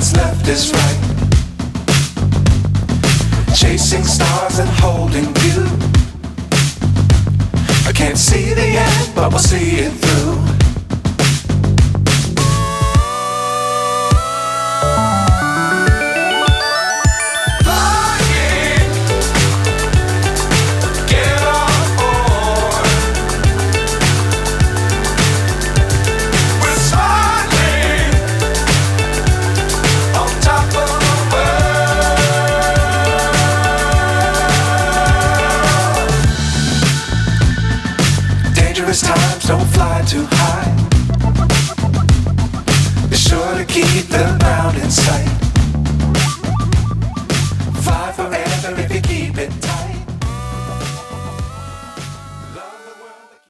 what's left is right. Chasing stars and holding you. I can't see the end, but we'll see it through. Times don't fly too high. Be sure to keep the ground in sight.